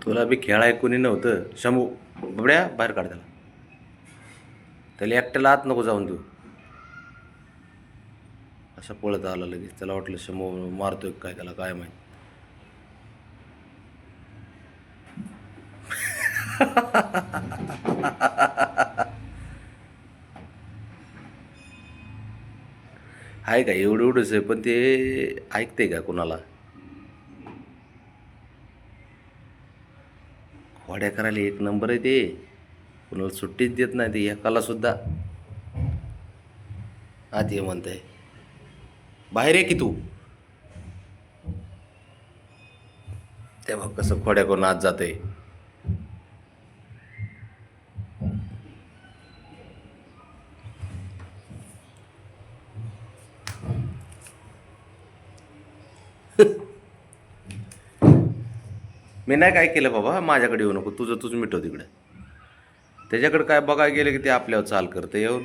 तुला बी खेळाय कोणी नव्हतं. शंभू बबड्या बाहेर काढ त्याला. त्याला एकट्याला आत नको जाऊन तू. असं पळत आला लगेच. त्याला वाटलं शंभू मारतोय काय, त्याला काय माहित. आहे का एवढं एवढंच आहे, पण ते ऐकते का कुणाला. खोड्या करायला एक नंबर आहे ते. कुणाला सुट्टीच देत नाही ते, एकाला सुद्धा. आत ये म्हणतंय. बाहेर आहे की तू. ते बघ कसं खोड्या करून आत जातंय. मी नाही काय केलं बाबा, माझ्याकडे येऊ नको. तुझं तुझं मिटव तिकडे. त्याच्याकडे काय बघायला गेलं की ते आपल्यावर चाल करतं येऊन.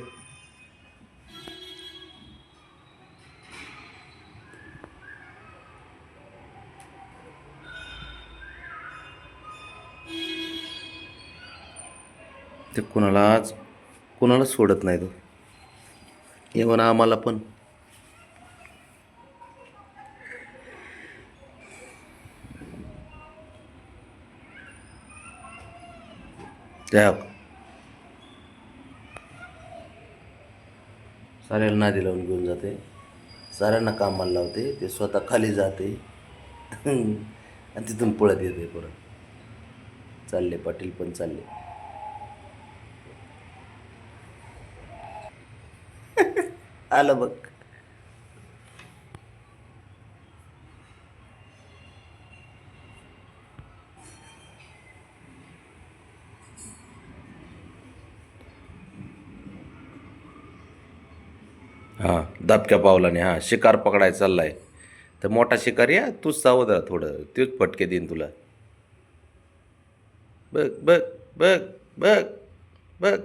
ते कुणालाच सोडत नाही तो. येऊन आम्हाला पण. त्या साऱ्याला नादी लावून घेऊन जाते. साऱ्यांना कामाला लावते. ते स्वतः खाली जाते आणि तिथून पळत येते परत. चालले पाटील पण चालले. आलं बघ. हां दबक्या पावलाने. हां शिकार पकडायचा चाललाय. तर मोठा शिकारी या तूच सावध राहा थोडं. तूच फटके देईन तुला. बघ बघ बघ बघ बघ.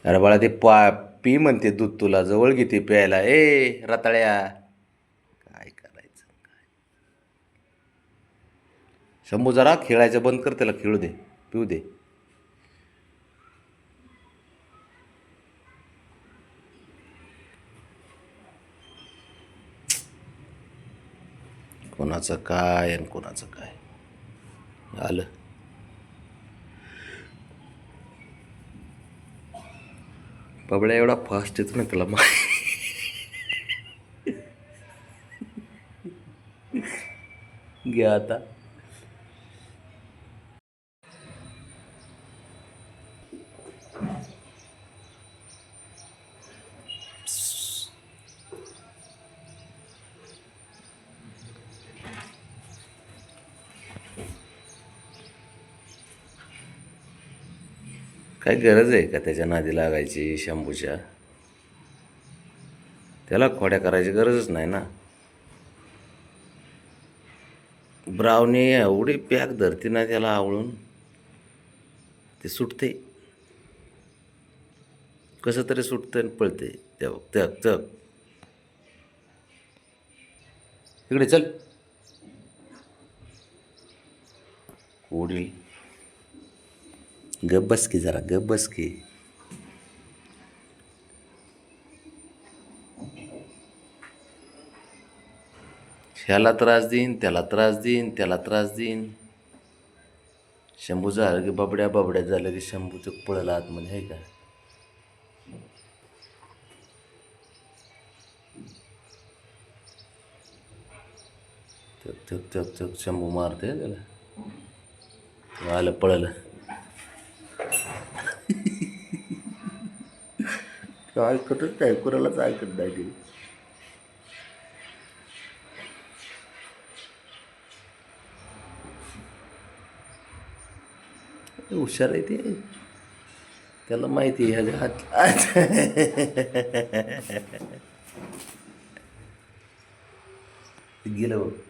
अरे बाळा ते पी म्हणते दूध तुला. जवळ घेते प्यायला. रताळ्या काय करायचं. शंभू जरा खेळायचं बंद कर. त्याला खेळू दे, पिऊ दे. कोणाचं काय आणि कोणाचं काय आलं. बबड्या एवढा फास्ट येतो ना त्याला घ्या आता. काय गरज आहे का त्याच्या नादी लागायची शंभूच्या. त्याला खोड्या करायची गरजच नाही ना. ब्रावनी एवढी पॅक धरती ना त्याला आवळून. ते सुटते कसं तरी सुटतं आणि पळते. त्या इकडे चल. उडी गप बस की जरा, गप बस की. ह्याला त्रास देईन, त्याला त्रास देईन, त्याला त्रास देईन. शंभू झालं की बबड्या, बबड्या झालं की शंभूचं पळलं आतमध्ये आहे का. थक थक थक शंभू मारते त्याला. आलं पळलं. ऐकतच नाही, कुणालाच ऐकत नाही. हुशार आहे ते. त्याला माहिती आहे ह्याच्या हात ते गेलं बघ.